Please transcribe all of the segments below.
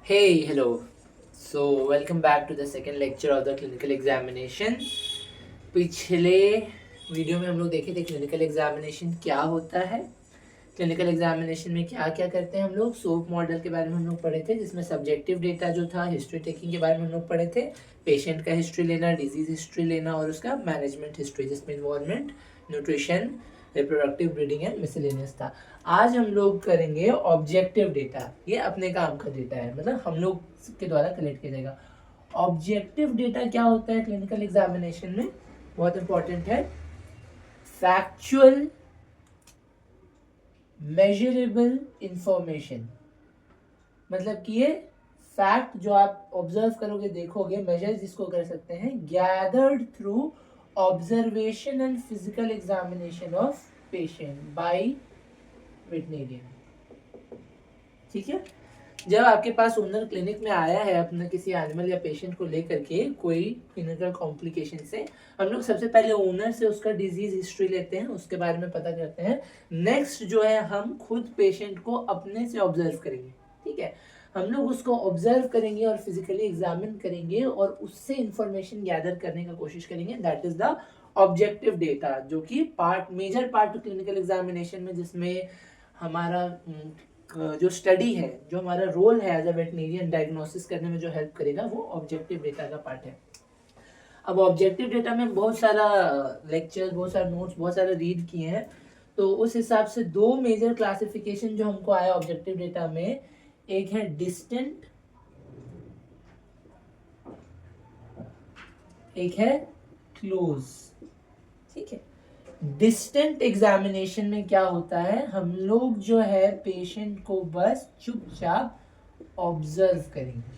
Hey, hello. So, welcome back to the second lecture of the clinical examination. पिछले video में हम लोग देखे थे क्लिनिकल एग्जामिनेशन क्या होता है, क्लिनिकल एग्जामिनेशन में क्या क्या करते हैं हम लोग। सोप मॉडल के बारे में हम लोग पढ़े थे, जिसमें सब्जेक्टिव डेटा जो था, हिस्ट्री टेकिंग के बारे में हम लोग पढ़े थे, पेशेंट का हिस्ट्री लेना, डिजीज हिस्ट्री लेना और उसका मैनेजमेंट हिस्ट्री, जिसमें environment, nutrition, reproductive, breeding and miscellaneous था। आज हम लोग करेंगे ऑब्जेक्टिव डेटा। ये अपने काम का डेटा है, मतलब हम लोग के द्वारा कलेक्ट किया जाएगा। ऑब्जेक्टिव डेटा क्या होता है क्लिनिकल एग्जामिनेशन में, बहुत इंपॉर्टेंट है। फैक्चुअल मेजरेबल इंफॉर्मेशन, मतलब कि ये फैक्ट जो आप ऑब्जर्व करोगे, देखोगे, मेजर जिसको कर सकते हैं, gathered through observation and physical examination of patient bye veterinarian. ठीक है, जब आपके पास ओनर क्लिनिक में आया है अपने किसी एनिमल या पेशेंट को लेकर के कोई क्लिनिकल कॉम्प्लिकेशन से, हम लोग सबसे पहले ओनर से उसका डिजीज हिस्ट्री लेते हैं, उसके बारे में पता करते हैं। नेक्स्ट जो है, हम खुद पेशेंट को अपने से ऑब्जर्व करेंगे। ठीक है, हम लोग उसको ऑब्जर्व करेंगे और फिजिकली एग्जामिन करेंगे और उससे इंफॉर्मेशन गैदर करने का कोशिश करेंगे। That is the objective data, जो कि मेजर पार्ट क्लिनिकल एग्जामिनेशन में, जिसमें हमारा जो स्टडी है, जो हमारा रोल है एज अ वेटनेरियन डायग्नोसिस करने में जो हेल्प करेगा, वो ऑब्जेक्टिव डेटा का पार्ट है। अब ऑब्जेक्टिव डेटा में बहुत सारा लेक्चर, बहुत सारा नोट्स, बहुत सारा रीड किए हैं, तो उस हिसाब से दो मेजर क्लासिफिकेशन जो हमको आया ऑब्जेक्टिव डेटा में, एक है डिस्टेंट, एक है क्लोज। ठीक है, डिस्टेंट एग्जामिनेशन में क्या होता है, हम लोग जो है पेशेंट को बस चुपचाप ऑब्जर्व करेंगे,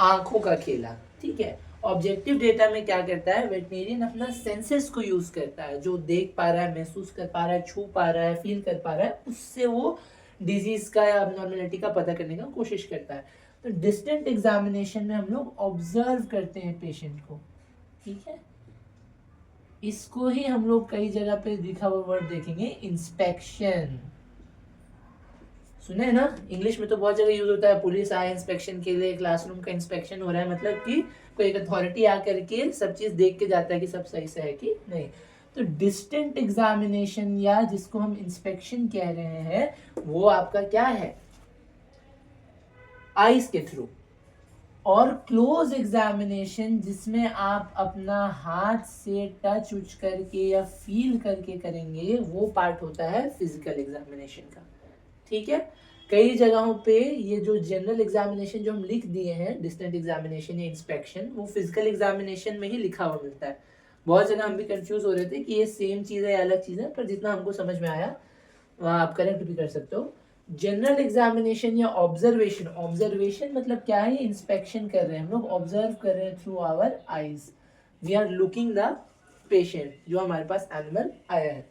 आंखों का खेला। ठीक है, ऑब्जेक्टिव डेटा में क्या करता है, वेटनेरियन अपना सेंसेस को यूज करता है, जो देख पा रहा है, महसूस कर पा रहा है, छू पा रहा है, फील कर पा रहा है, उससे वो डिजीज का या अबनॉर्मलिटी का पता करने का कोशिश करता है। तो डिस्टेंट एग्जामिनेशन में हम लोग ऑब्जर्व करते हैं पेशेंट को। ठीक है, इसको ही हम लोग कई जगह पे लिखा हुआ वर्ड देखेंगे, इंस्पेक्शन। सुने ना, इंग्लिश में तो बहुत जगह यूज होता है, पुलिस आए इंस्पेक्शन के लिए, क्लासरूम का इंस्पेक्शन हो रहा है, मतलब कि कोई एक अथॉरिटी आकर के सब चीज देख के जाता है कि सब सही से है कि नहीं। तो डिस्टेंट एग्जामिनेशन, या जिसको हम इंस्पेक्शन कह रहे हैं, वो आपका क्या है, आईज के थ्रू। और क्लोज एग्जामिनेशन, जिसमें आप अपना हाथ से टच उच करके या फील करके करेंगे, वो पार्ट होता है फिजिकल एग्जामिनेशन का। ठीक है, कई जगहों पे ये जो जनरल एग्जामिनेशन जो हम लिख दिए हैं, डिस्टेंट एग्जामिनेशन या इंस्पेक्शन, वो फिजिकल एग्जामिनेशन में ही लिखा हुआ मिलता है। बहुत जगह हम भी कंफ्यूज हो रहे थे कि ये सेम चीज़ है या अलग चीज़ है, पर जितना हमको समझ में आया वहाँ आप करेक्ट भी कर सकते हो। जनरल एग्जामिनेशन या ऑब्जर्वेशन, ऑब्जर्वेशन मतलब क्या है, इंस्पेक्शन कर रहे हैं हम लोग, ऑब्जर्व कर रहे हैं through our eyes, we are looking the patient जो हमारे पास एनिमल आया है।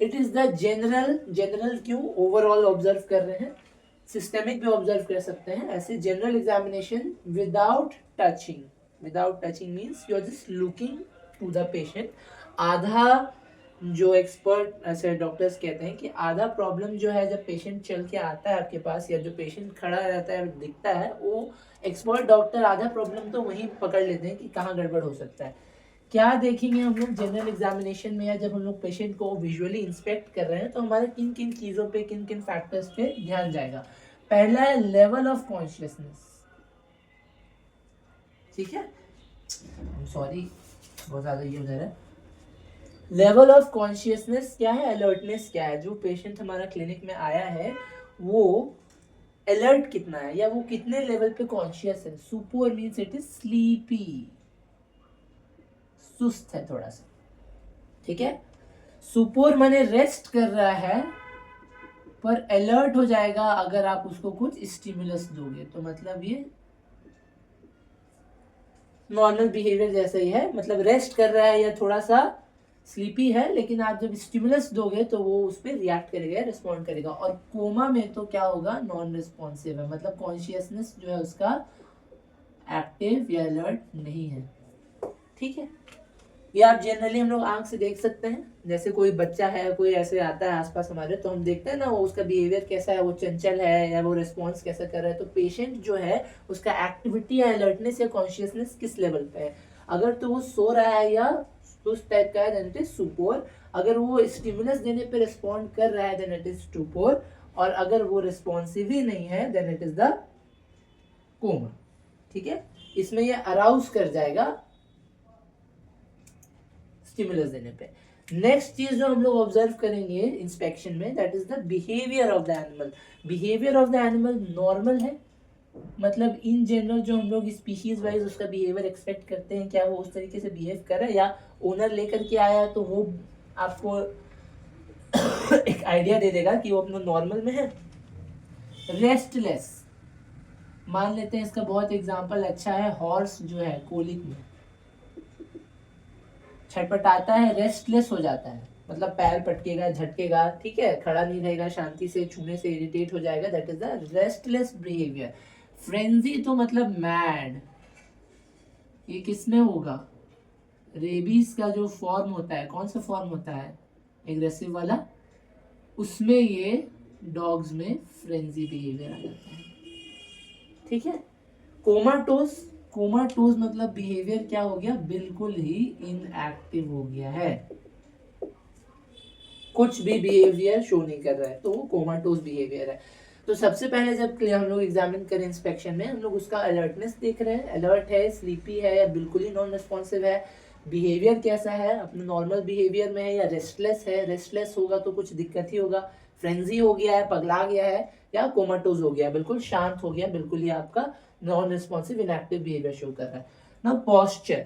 It is the general, general क्यों, ओवरऑल ऑब्जर्व कर रहे हैं, सिस्टेमिक भी ऑब्जर्व कर सकते हैं, ऐसे general examination without touching. Without touching means you are just looking to the patient. आधा जो एक्सपर्ट ऐसे डॉक्टर्स कहते हैं कि आधा प्रॉब्लम जो है, जब पेशेंट चल के आता है आपके पास, या जो पेशेंट खड़ा रहता है दिखता है, वो एक्सपर्ट डॉक्टर आधा प्रॉब्लम तो वहीं पकड़ लेते हैं कि कहाँ गड़बड़ हो सकता है। क्या देखेंगे हम लोग जनरल एग्जामिनेशन में, या जब हम लोग पेशेंट को विजुअली इंस्पेक्ट कर रहे हैं, तो हमारे किन किन चीज़ों पे, किन किन फैक्टर्स पे ध्यान जाएगा। पहला है लेवल ऑफ कॉन्शियसनेस। ठीक है, सॉरी बहुत ज़्यादा ये उधर है। लेवल ऑफ कॉन्शियसनेस क्या है, अलर्टनेस क्या है, जो पेशेंट हमारा क्लिनिक में आया है वो अलर्ट कितना है, या वो कितने लेवल पे कॉन्शियस है। Super means it is sleepy, सुस्त है थोड़ा सा। ठीक है, सुपर माने रेस्ट कर रहा है, पर अलर्ट हो जाएगा अगर आप उसको कुछ स्टिमुलस दोगे, तो मतलब ये नॉर्मल बिहेवियर जैसा ही है, मतलब रेस्ट कर रहा है या थोड़ा सा स्लीपी है, लेकिन आप जब स्टिमुलस दोगे तो वो उस पर रिएक्ट करेगा, रिस्पॉन्ड करेगा। और कोमा में तो क्या होगा, नॉन रिस्पॉन्सिव है, मतलब कॉन्शियसनेस जो है उसका एक्टिव या अलर्ट नहीं है। ठीक है, ये आप जनरली हम लोग आंख से देख सकते हैं, जैसे कोई बच्चा है, कोई ऐसे आता है आसपास हमारे, तो हम देखते हैं ना वो उसका बिहेवियर कैसा है, वो चंचल है या वो रिस्पॉन्स कैसा कर रहा है। तो पेशेंट जो है उसका एक्टिविटी या अलर्टनेस या कॉन्शियसनेस किस लेवल पे है। अगर तो वो सो रहा है या उस टाइप का है देन इट इज सुपोर। अगर वो स्टिमुलस देने पे रिस्पॉन्ड कर रहा है देन इट इज टूपोर। और अगर वो रिस्पॉन्सिव ही नहीं है then it is the coma. ठीक है, इसमें ये अराउज कर जाएगा स्टिमुलस देने पे। नेक्स्ट चीज जो हम लोग ऑब्जर्व करेंगे इंस्पेक्शन में that is the behaviour of the animal. Behaviour of the animal normal है, मतलब इन जनरल जो हम लोग स्पीशीज वाइज उसका बिहेवियर एक्सपेक्ट करते हैं, क्या वो उस तरीके से बिहेव कर रहा है, या ओनर लेकर के आया तो वो आपको एक आइडिया दे देगा कि वो अपना नॉर्मल में है। रेस्टलेस, मान लेते हैं इसका बहुत एग्जांपल अच्छा है, हॉर्स जो है कोलिक में छटपटाता है, रेस्टलेस हो जाता है, मतलब पैर पटकेगा, झटकेगा, ठीक है, खड़ा नहीं रहेगा, शांति से छूने से इरिटेट हो जाएगा, that is the restless behaviour. Frenzy तो मतलब मैड, ये किसमें होगा, रेबीज का जो फॉर्म होता है, कौन सा फॉर्म होता है एग्रेसिव वाला, उसमें ये डॉग्स में फ्रेंजी बिहेवियर आ जाता है। ठीक है, कोमाटोज, कोमाटोज मतलब बिहेवियर क्या हो गया, बिल्कुल ही इनएक्टिव हो गया है, कुछ भी बिहेवियर शो नहीं कर रहा है, तो वो कोमाटोज बिहेवियर है। तो सबसे पहले जब हम लोग एग्जामिन करें इंस्पेक्शन में, हम लोग उसका अलर्टनेस देख रहे हैं, अलर्ट है, स्लीपी है या बिल्कुल ही नॉन रिस्पॉन्सिव है, बिहेवियर कैसा है, अपने नॉर्मल बिहेवियर में है या रेस्टलेस है, रेस्टलेस होगा तो कुछ दिक्कत ही होगा, फ्रेंजी हो गया है, पगला गया है, या कोमाटोज हो गया, बिल्कुल शांत हो गया, बिल्कुल ही आपका non responsive inactive behaviour show कर रहा है ना। पोस्चर,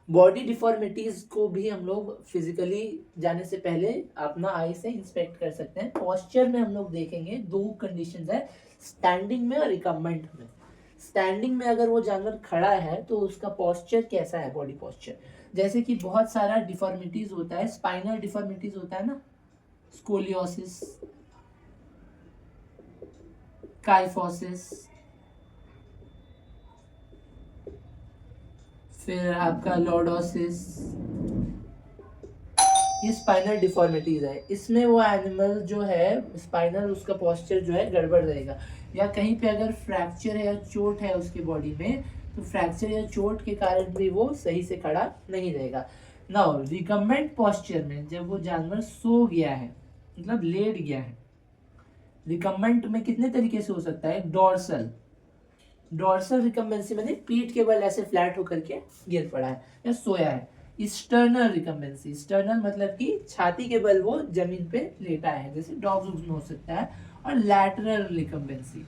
बॉडी डिफॉर्मिटीज को भी हम लोग फिजिकली जाने से पहले अपना आई से इंस्पेक्ट कर सकते हैं। पोस्चर में हम लोग देखेंगे दो कंडीशंस है, स्टैंडिंग में और रिकम्बेंट में। स्टैंडिंग में अगर वो जानवर खड़ा है तो उसका पोस्चर कैसा है, बॉडी पोस्चर, जैसे कि बहुत सारा डिफॉर्मिटीज होता है, स्पाइनल डिफॉर्मिटीज होता है ना, स्कोलियोसिस, काइफोसिस, फिर आपका लॉर्डोसिस, ये स्पाइनल डिफॉर्मिटीज है। इसमें वो एनिमल जो है स्पाइनल उसका पोस्चर जो है गड़बड़ रहेगा, या कहीं पे अगर फ्रैक्चर है या चोट है उसकी बॉडी में, तो फ्रैक्चर या चोट के कारण भी वो सही से खड़ा नहीं रहेगा। नाउ रिकम्बेंट पोस्चर में जब वो जानवर सो गया है, मतलब लेट गया है, रिकम्बेंट में कितने तरीके से हो सकता है, डोर्सल, डोर्सल रिकम्बेंसी मैंने पीठ के बल ऐसे फ्लैट होकर के गिर पड़ा है या सोया है। स्टर्नल रिकम्बेंसी, स्टर्नल मतलब कि छाती के बल वो जमीन पे लेटा है, जैसे डॉग्स में हो सकता है। और लैटरल रिकम्बेंसी,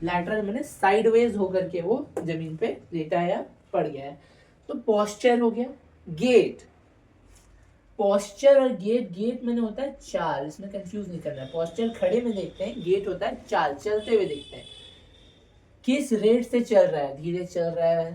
लैटरल मैंने साइडवेज होकर के वो जमीन पे लेटा है या पड़ गया है। तो पोस्चर हो गया। गेट, पोस्चर और गेट, गेट मैंने होता है चाल, इसमें कंफ्यूज नहीं करना है, पोस्चर खड़े में देखते हैं, गेट होता है चाल, चलते हुए देखते हैं, किस रेट से चल रहा है, धीरे चल रहा है,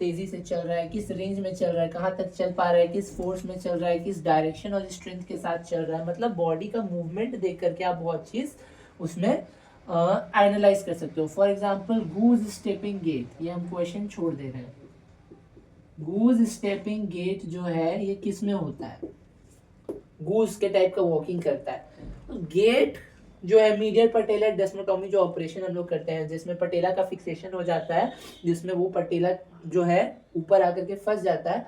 तेजी से चल रहा है, किस रेंज में चल रहा है, कहाँ तक चल पा रहा है, किस फोर्स में चल रहा है, किस डायरेक्शन और स्ट्रेंथ के साथ चल रहा है, मतलब बॉडी का मूवमेंट देख करके आप बहुत चीज उसमें एनालाइज कर सकते हो। For example goose stepping gate, ये हम क्वेश्चन छोड़ दे रहे हैं। गूज स्टेपिंग गेट जो है ये किस में होता है, गूज के टाइप का वॉकिंग करता है। तो गेट जो है मीडियल पटेलर डेस्मोटोमी जो ऑपरेशन हम लोग करते हैं, जिसमें पटेला का फिक्सेशन हो जाता है, जिसमें वो पटेला जो है ऊपर आकर के फंस जाता है,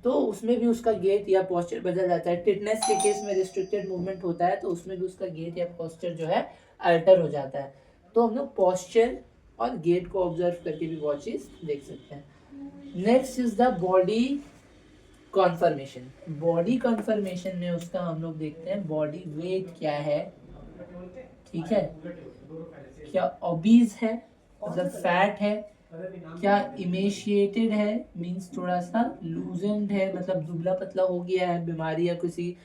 तो उसमें भी उसका गेट या पोस्चर बदल जाता है। टिटनेस के केस में रिस्ट्रिक्टेड मूवमेंट होता है, तो उसमें भी उसका गेट या पोस्चर जो है अल्टर हो जाता है। तो हम लोग पोस्चर और गेट को ऑब्जर्व करके भी बहुत चीज देख सकते हैं। Next is the body conformation. Body conformation में उसका हम लोग देखते हैं बॉडी वेट क्या है, ठीक है, क्या ओबीज है मतलब फैट है, क्या इमेशिएटेड है मींस थोड़ा सा लूजेंड है, मतलब दुबला पतला हो गया है, बीमारी या किसी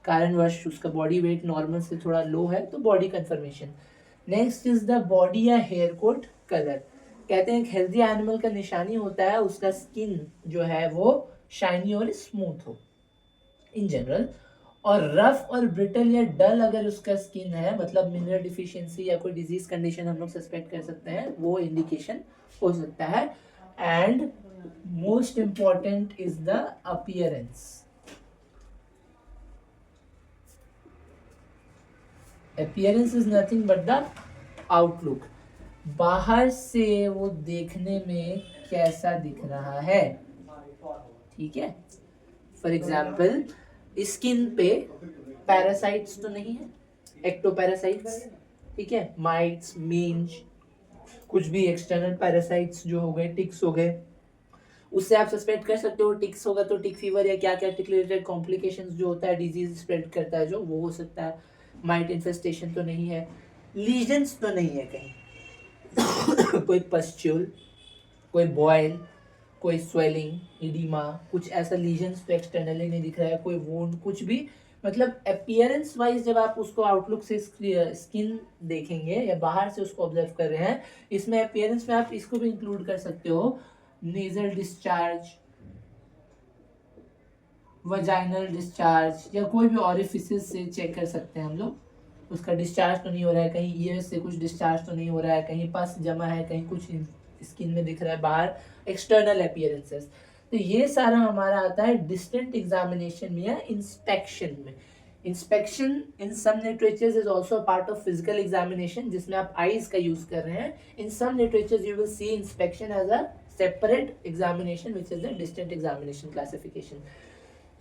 कारणवश उसका बॉडी वेट नॉर्मल से थोड़ा लो है, तो body conformation. Next is the body या हेयर कोट कलर। कहते हैं हेल्दी एनिमल का निशानी होता है उसका स्किन जो है वो शाइनी और स्मूथ हो इन जनरल, और रफ और ब्रिटल या डल अगर उसका स्किन है, मतलब मिनरल डिफिशियंसी या कोई डिजीज कंडीशन हम लोग सस्पेक्ट कर सकते हैं, वो इंडिकेशन हो सकता है। And Most important is the appearance. Appearance is nothing but the outlook. बाहर से वो देखने में कैसा दिख रहा है, ठीक है। फॉर एग्जाम्पल स्किन पे पैरासाइट्स तो नहीं है, एक्टोपैरासाइट्स, ठीक है, माइट्स, मींज, कुछ भी एक्सटर्नल पैरासाइट्स जो हो गए, टिक्स हो गए, उससे आप सस्पेक्ट कर सकते हो टिक्स होगा तो टिक फीवर या क्या क्या टिक रिलेटेड कॉम्प्लिकेशंस जो होता है, डिजीज स्प्रेड करता है जो, वो हो सकता है। माइट इन्फेस्टेशन तो नहीं है, लीजन्स तो नहीं है कहीं कोई पस्ट्यूल, कोई बॉयल, कोई स्वेलिंग, इडीमा, कुछ ऐसा लीजन्स तो एक्सटर्नली नहीं दिख रहा है, कोई वोंड, कुछ भी। मतलब अपीयरेंस वाइज जब आप उसको आउटलुक से स्किन देखेंगे या बाहर से उसको ऑब्जर्व कर रहे हैं, इसमें अपीयरेंस में आप इसको भी इंक्लूड कर सकते हो, नेजल डिस्चार्ज, वजाइनल डिस्चार्ज, या कोई भी ऑरिफिसेस से चेक कर सकते हैं हम लोग, उसका डिस्चार्ज तो नहीं हो रहा है, कहीं ईयर्स से कुछ डिस्चार्ज तो नहीं हो रहा है, कहीं पस जमा है, कहीं कुछ स्किन में दिख रहा है बाहर, एक्सटर्नल अपीयरेंसेस। तो ये सारा हमारा आता है डिस्टेंट एग्जामिनेशन में या इंस्पेक्शन में। Inspection in some literatures is also part of physical examination, जिसमें आप आईज का यूज कर रहे हैं। In some literatures you will see inspection as a separate examination which is the distant examination classification.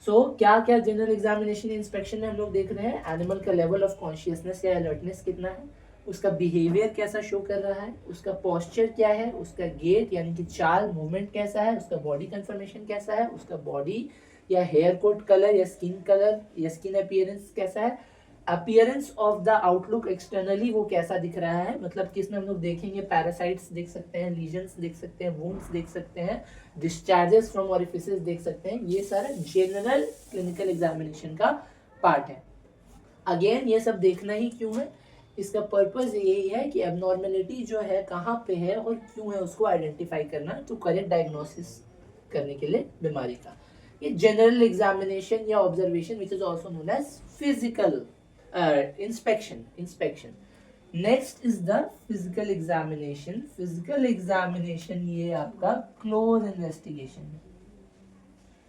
So क्या क्या general examination inspection में हम लोग देख रहे हैं, एनिमल का लेवल ऑफ कॉन्शियसनेस या अलर्टनेस कितना है, उसका बिहेवियर कैसा शो कर रहा है, उसका पोस्चर क्या है, उसका गेट यानी कि चाल मूवमेंट कैसा है, उसका बॉडी कंफर्मेशन कैसा है, उसका बॉडी या हेयर कोट कलर या स्किन अपीयरेंस कैसा है, appearance of the outlook externally वो कैसा दिख रहा है, मतलब कि इसमें हम लोग देखेंगे पैरासाइट्स देख सकते हैं, लीजन्स देख सकते हैं, वुंड्स देख सकते हैं, डिस्चार्जेस फ्रॉम ऑरिफिसेस देख सकते हैं। ये सारा जनरल क्लिनिकल एग्जामिनेशन का पार्ट है। अगेन ये सब देखना ही क्यों है, इसका पर्पस यही है कि एबनॉर्मेलिटी जो है कहाँ पे है और क्यों है उसको आइडेंटिफाई करना, तो करेक्ट डायग्नोसिस करने के लिए बीमारी का। ये जनरल एग्जामिनेशन या observation which is also known as physical inspection. Next is the physical examination. Physical examination ये आपका close investigation है,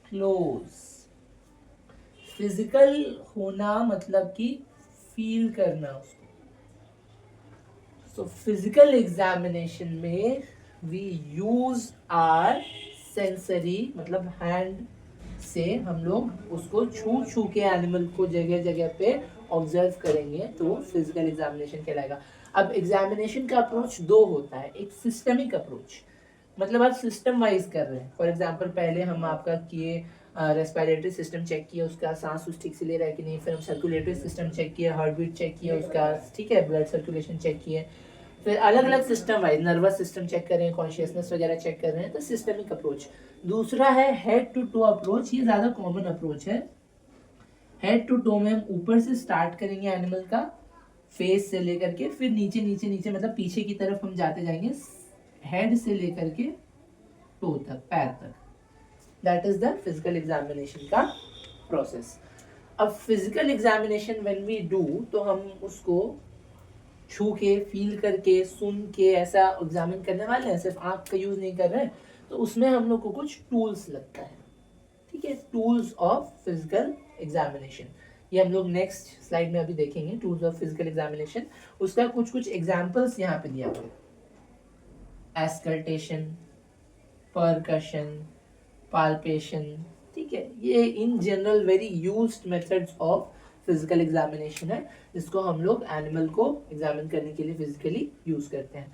close। फिजिकल होना मतलब कि फील करना उसको। सो फिजिकल एग्जामिनेशन में वी यूज आर सेंसरी, मतलब हैंड से हम लोग उसको छू छू के एनिमल को जगह जगह पे ऑब्जर्व करेंगे, तो फिजिकल एग्जामिनेशन कहलाएगा। अब एग्जामिनेशन का अप्रोच दो होता है, एक सिस्टमिक अप्रोच, मतलब आप सिस्टम वाइज कर रहे हैं। फॉर एग्जांपल पहले हम आपका किए रेस्पिरेटरी सिस्टम चेक किया, उसका सांस उस ठीक से ले रहा है कि नहीं, फिर हम सर्कुलेटरी सिस्टम चेक किया, हार्ट बीट चेक किया उसका, ठीक है, ब्लड सर्कुलेशन चेक किए, फिर अलग अलग system wise nervous system check कर रहे हैं, कॉन्शियसनेस वगैरह चेक कर रहे हैं, तो सिस्टमिक अप्रोच। दूसरा है हेड टू टो अप्रोच, ये ज़्यादा कॉमन अप्रोच है। हेड टू टो में हम ऊपर से स्टार्ट करेंगे एनिमल का, फेस से लेकर के, फिर नीचे नीचे नीचे मतलब पीछे की तरफ हम जाते जाएंगे, हेड से लेकर के टो तक, पैर तक। That is the physical examination का प्रोसेस। अब physical examination when we do, तो हम उसको छू के, फील करके, सुन के ऐसा एग्जामिन करने वाले हैं, सिर्फ आंख का यूज नहीं कर रहे हैं, तो उसमें हम लोग को कुछ टूल्स लगता है, ठीक है, टूल्स ऑफ फिजिकल एग्जामिनेशन। ये हम लोग नेक्स्ट स्लाइड में अभी देखेंगे, टूल्स ऑफ फिजिकल एग्जामिनेशन। उसका कुछ कुछ एग्जांपल्स यहाँ पे दिया हुआ है, एस्कल्टेशन, परकशन, पाल्पेशन, ठीक है, ये in general very used methods of physical examination है, जिसको हम लोग एनिमल को एग्जामिन करने के लिए फिजिकली यूज करते हैं।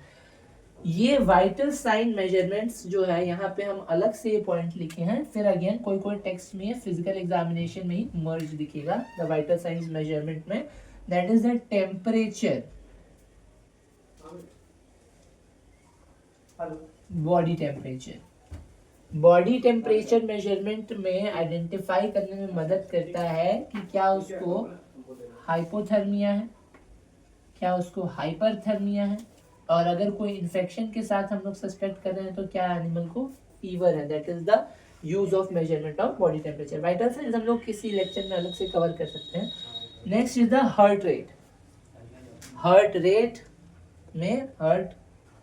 ये वाइटल साइन मेजरमेंट्स जो है यहाँ पे हम अलग से ये पॉइंट लिखे हैं, फिर अगेन कोई कोई टेक्स्ट में फिजिकल एग्जामिनेशन में ही मर्ज दिखेगा द वाइटल साइंस मेजरमेंट में, that is the temperature, body temperature. Body temperature measurement में आइडेंटिफाई करने में मदद करता है कि क्या उसको हाइपोथर्मिया है, क्या उसको हाइपरथर्मिया है, और अगर कोई इन्फेक्शन के साथ हम लोग सस्पेक्ट कर रहे हैं तो क्या एनिमल को फीवर है। That is the use of measurement of body temperature. Vital science हम लोग किसी लेक्चर में अलग से कवर कर सकते हैं। Next is the heart rate. Heart rate में हार्ट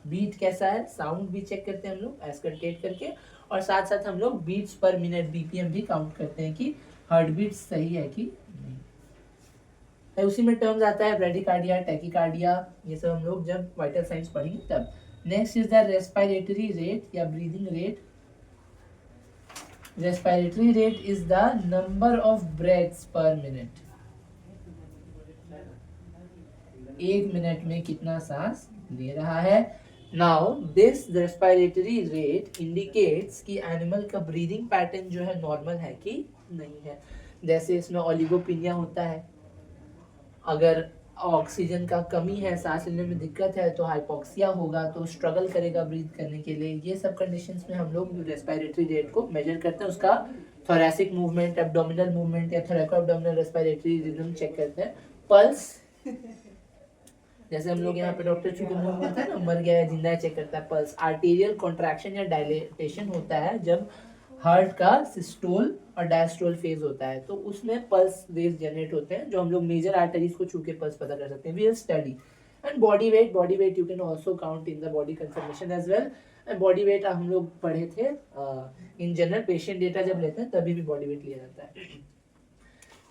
बीट कैसा है, साउंड भी चेक करते हैं हम लोग एस्कल्टेट करके, और साथ साथ हम लोग बीट्स पर मिनट बीपीएम भी काउंट करते हैं कि हार्ट बीट सही है कि नहीं। उसी में टर्म्स आता है ब्रेडिकार्डिया, टैकीकार्डिया, ये सब हम लोग जब वाइटल साइंस पढ़ेंगे तब। Next is the respiratory rate या breathing rate. Respiratory rate is the number of breaths per minute, एक मिनट में कितना सांस ले रहा है। Now this respiratory rate indicates कि एनिमल का ब्रीदिंग पैटर्न जो है नॉर्मल है कि नहीं है। जैसे इसमें ओलिगोपिनिया होता है, अगर ऑक्सीजन का कमी है, सांस लेने में दिक्कत है, तो हाइपोक्सिया होगा, तो स्ट्रगल करेगा ब्रीथ करने के लिए। ये सब कंडीशंस में हम लोग रेस्पिरेटरी रेट को मेजर करते हैं, उसका थोरैसिक मूवमेंट, एब्डोमिनल मूवमेंट या thoraco abdominal respiratory rhythm check करते हैं। पल्स, जैसे हम लोग यहाँ पे डॉक्टर चूके मुंह होता है ना, मर गया है जिंदा है, चेक करता है पल्स। आर्टेरियल कॉन्ट्रैक्शन या डायलेटेशन होता है जब हार्ट का सिस्टोल और डायस्टोल फेज होता है, तो उसमें पल्स वेव्स जनरेट होते हैं, जो हम लोग मेजर आर्टरीज को छू के पल्स पता कर सकते हैं। We will study. And body weight you can also count in the body conformation as well. And body weight हम लोग पढ़े थे इन जनरल, पेशेंट डेटा जब लेते हैं तभी भी बॉडी वेट लिया जाता है।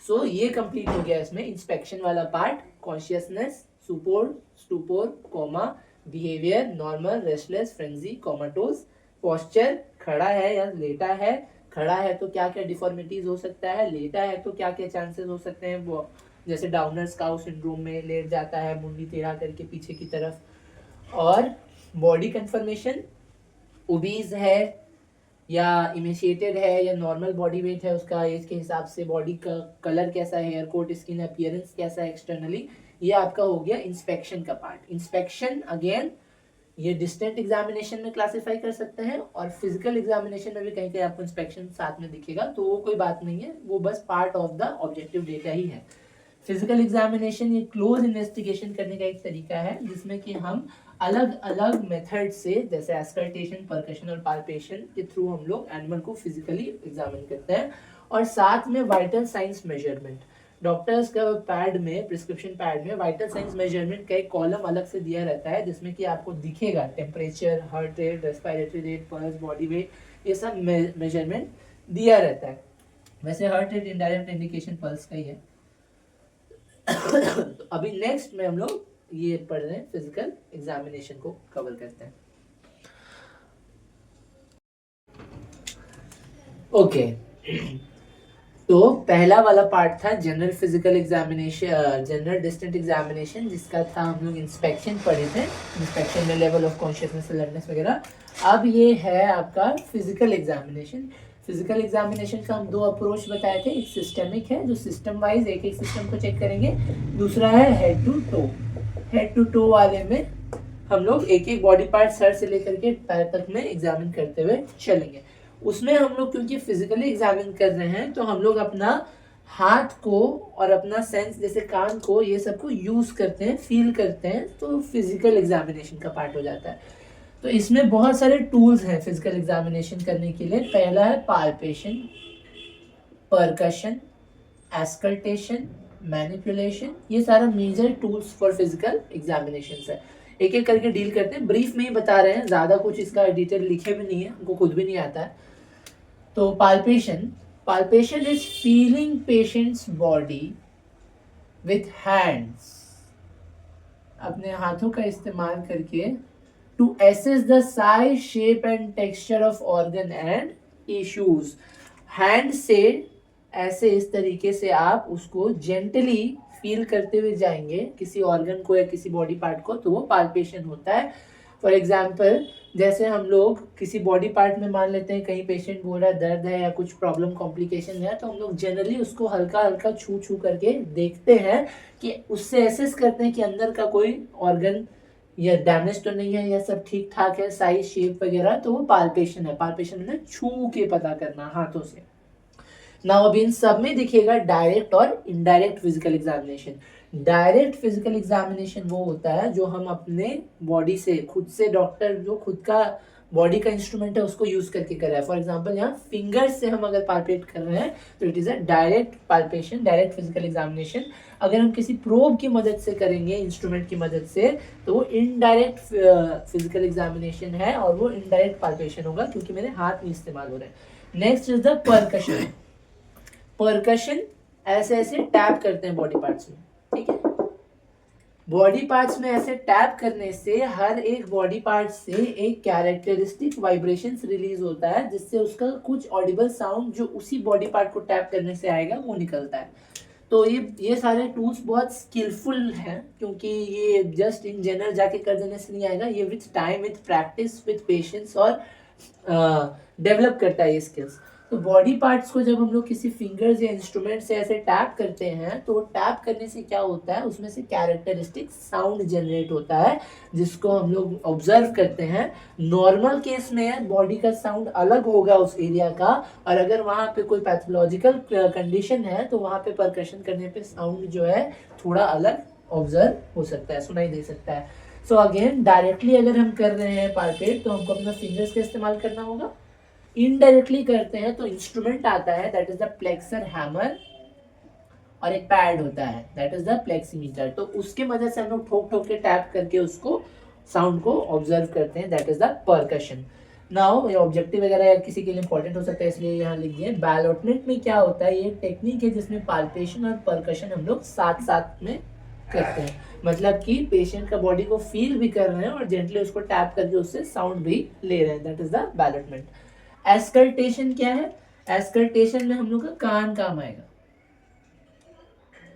सो ये कंप्लीट हो गया इसमें इंस्पेक्शन वाला part. Consciousness, stupor, coma, behaviour, normal, restless, frenzy, comatose, posture, खड़ा है या लेटा है, खड़ा है तो क्या क्या डिफॉर्मिटीज हो सकता है, लेटा है तो क्या क्या चांसेस हो सकते हैं, वो जैसे डाउनर स्काउ सिंड्रोम में लेट जाता है मुंडी टेढ़ा करके पीछे की तरफ। और बॉडी कंफर्मेशन, ओबीज है या इमेशिएटेड है या नॉर्मल बॉडी वेट है, उसका एज के हिसाब से बॉडी का कलर कैसा है, हेयर कोट, स्किन अपीयरेंस कैसा है एक्सटर्नली। ये आपका हो गया इंस्पेक्शन का पार्ट। इंस्पेक्शन अगेन ये डिस्टेंट एग्जामिनेशन में क्लासिफाई कर सकते हैं और फिजिकल एग्जामिनेशन में भी कहीं कहीं आपको इंस्पेक्शन साथ में दिखेगा, तो वो कोई बात नहीं है, वो बस part of the objective data ही है। फिजिकल एग्जामिनेशन ये क्लोज इन्वेस्टिगेशन करने का एक तरीका है, जिसमें कि हम अलग अलग मेथड से, जैसे एस्कल्टेशन, परकशन और पाल्पेशन के थ्रू हम लोग एनिमल को फिजिकली एग्जामिन करते हैं। और साथ में वाइटल साइंस मेजरमेंट, डॉक्टर्स का पैड में, प्रिस्क्रिप्शन पैड में वाइटल साइंस मेजरमेंट का एक कॉलम अलग से दिया रहता है, जिसमें कि आपको दिखेगा temperature, heart rate, respiratory rate, pulse, body weight, ये सब मेजरमेंट दिया रहता है। वैसे heart rate indirect indication pulse का ही है। तो अभी नेक्स्ट में हम लोग ये पढ़ रहे हैं, फिजिकल एग्जामिनेशन को कवर करते हैं। ओके तो पहला वाला पार्ट था general physical examination, general distant examination, जिसका था हम लोग इंस्पेक्शन पढ़े थे, इंस्पेक्शन में लेवल ऑफ कॉन्शियसनेस, अलर्टनेस वगैरह। अब ये है आपका फिजिकल एग्जामिनेशन। फिजिकल एग्जामिनेशन का हम दो अप्रोच बताए थे, एक सिस्टेमिक है जो सिस्टम वाइज एक एक सिस्टम को चेक करेंगे, दूसरा है head to toe. Head to toe वाले में हम लोग एक एक बॉडी पार्ट सर से लेकर के पैर तक में एग्जामिन करते हुए चलेंगे। उसमें हम लोग क्योंकि फिजिकली एग्जामिन कर रहे हैं, तो हम लोग अपना हाथ को और अपना सेंस जैसे कान को, ये सबको यूज करते हैं, फील करते हैं, तो फिजिकल एग्जामिनेशन का पार्ट हो जाता है। तो इसमें बहुत सारे टूल्स हैं फिजिकल एग्जामिनेशन करने के लिए। पहला है पाल्पेशन, परकशन, एस्कल्टेशन, मैनिपुलेशन, ये सारा major tools for physical examination है। एक एक करके डील करते हैं, ब्रीफ में ही बता रहे हैं, ज़्यादा कुछ इसका डिटेल लिखे भी नहीं है, हमको खुद भी नहीं आता है। तो palpation is feeling patients body with hands, अपने हाथों का इस्तेमाल करके, to assess the size, shape and texture of organ and tissues. Hand से ऐसे इस तरीके से आप उसको जेंटली फील करते हुए जाएंगे किसी ऑर्गन को या किसी बॉडी पार्ट को, तो वो पाल्पेशन होता है। फॉर एग्जाम्पल जैसे हम लोग किसी बॉडी पार्ट में मान लेते हैं कहीं पेशेंट बोल रहा है दर्द है या कुछ प्रॉब्लम कॉम्प्लिकेशन है, तो हम लोग जनरली उसको हल्का हल्का छू छू करके देखते हैं कि उससे एसेस करते हैं कि अंदर का कोई ऑर्गन या डैमेज तो नहीं है या सब ठीक ठाक है, साइज, शेप वगैरह, तो वो पाल्पेशन है। पाल्पेशन में छू के पता करना हाथों से। नाउ अभी इन सब में दिखेगा डायरेक्ट और indirect physical examination. Direct physical examination वो होता है जो हम अपने बॉडी से, खुद से, डॉक्टर जो खुद का बॉडी का इंस्ट्रूमेंट है उसको यूज करके कर रहा है। फॉर एग्जांपल यहाँ फिंगर्स से हम अगर पाल्पेट कर रहे हैं तो it is a direct palpation, direct physical examination. अगर हम किसी प्रोब की मदद से करेंगे, इंस्ट्रूमेंट की मदद से, तो वो इनडायरेक्ट फिजिकल एग्जामिनेशन है और वो इनडायरेक्ट पाल्पेशन होगा क्योंकि मेरे हाथ नहीं इस्तेमाल हो रहे हैं। Next is the percussion. Percussion ऐसे ऐसे टैप करते हैं बॉडी पार्ट्स में, ठीक है। बॉडी पार्ट्स में ऐसे टैप करने से हर एक बॉडी पार्ट से एक कैरेक्टरिस्टिक वाइब्रेशंस रिलीज होता है जिससे उसका कुछ ऑडिबल साउंड जो उसी बॉडी पार्ट को टैप करने से आएगा वो निकलता है। तो ये सारे टूल्स बहुत स्किलफुल हैं क्योंकि ये जस्ट इन जनरल जाके कर देने से नहीं आएगा, ये with time, with practice, with patience और डेवलप करता है ये स्किल्स। तो बॉडी पार्ट्स को जब हम लोग किसी फिंगर्स या इंस्ट्रूमेंट से ऐसे टैप करते हैं तो टैप करने से क्या होता है, उसमें से कैरेक्टरिस्टिक साउंड जनरेट होता है जिसको हम लोग ऑब्जर्व करते हैं। नॉर्मल केस में बॉडी का साउंड अलग होगा उस एरिया का, और अगर वहाँ पे कोई पैथोलॉजिकल कंडीशन है तो वहाँ पे परकशन करने पे साउंड जो है थोड़ा अलग ऑब्जर्व हो सकता है, सुनाई दे सकता है। सो अगेन डायरेक्टली अगर हम कर रहे हैं पाल्पेट तो हमको अपना फिंगर्स का इस्तेमाल करना होगा। इनडायरेक्टली करते हैं तो इंस्ट्रूमेंट आता है दैट इज द प्लेक्सर हैमर, और एक पैड होता है दैट इज द प्लेक्सीमीटर। तो उसके मदद से हम लोग ठोक ठोक के टैप करके उसको साउंड को ऑब्जर्व करते हैं, that is the percussion. Now ये ऑब्जेक्टिव वगैरह किसी के लिए इंपॉर्टेंट हो सकता है इसलिए यहाँ लिख दिए। बैलोटमेंट में क्या होता है, ये टेक्निक है जिसमें पाल्पेशन और परकशन हम लोग साथ साथ में करते हैं, मतलब कि पेशेंट का बॉडी को फील भी कर रहे हैं और जेंटली उसको टैप करके उससे साउंड भी ले रहे हैं, दैट इज द बैलोटमेंट। एस्कल्टेशन क्या है, एस्कल्टेशन में हम लोग का कान काम आएगा।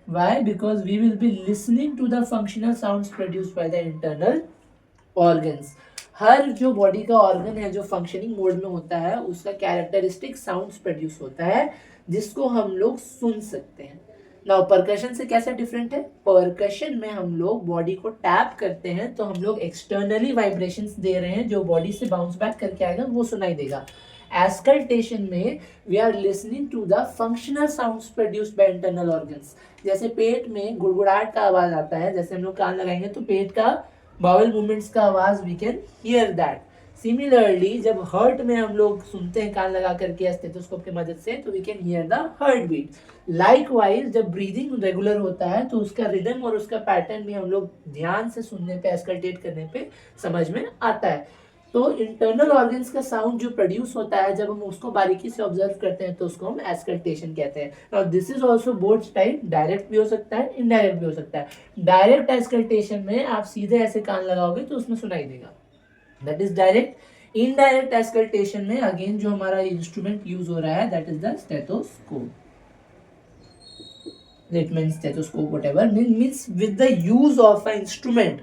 Why? Because we will be listening to the functional sounds produced by the internal organs. हर जो बॉडी का ऑर्गन है जो फंक्शनिंग मोड में होता है उसका कैरेक्टरिस्टिक साउंड्स प्रोड्यूस होता है जिसको हम लोग सुन सकते हैं। नाउ परकशन से कैसे डिफरेंट है, परकशन में हम लोग बॉडी को टैप करते हैं तो हम लोग एक्सटर्नली वाइब्रेशंस दे रहे हैं, जो बॉडी से बाउंस बैक करके आएगा वो सुनाई देगा। एस्कल्टेशन में we are listening to the functional sounds produced by internal organs. जैसे पेट में गुड़गुड़ाहट का आवाज आता है, जैसे हम लोग कान लगाएंगे तो पेट का बाउल मूवमेंट्स का आवाज we can hear that. Similarly जब हर्ट में हम लोग सुनते हैं कान लगा करके स्टेथोस्कोप की मदद से तो we can hear the heart beat. Likewise जब ब्रीदिंग रेगुलर होता है तो उसका रिदम और उसका पैटर्न भी हम लोग ध्यान से सुनने पे, एस्कल्टेट करने पे समझ में आता है। तो इंटरनल ऑर्गन्स का साउंड जो प्रोड्यूस होता है जब हम उसको बारीकी से ऑब्जर्व करते हैं तो उसको हम एस्कल्टेशन कहते हैं। Now this is also both type, direct भी हो सकता है, इनडायरेक्ट भी हो सकता है। डायरेक्ट एस्कल्टेशन में आप सीधे ऐसे कान लगाओगे तो उसमें सुनाई देगा, दैट इज डायरेक्ट। इनडायरेक्ट एस्कल्टेशन में अगेन जो हमारा इंस्ट्रूमेंट यूज हो रहा है that is the stethoscope, that means stethoscope whatever means with the use of an instrument.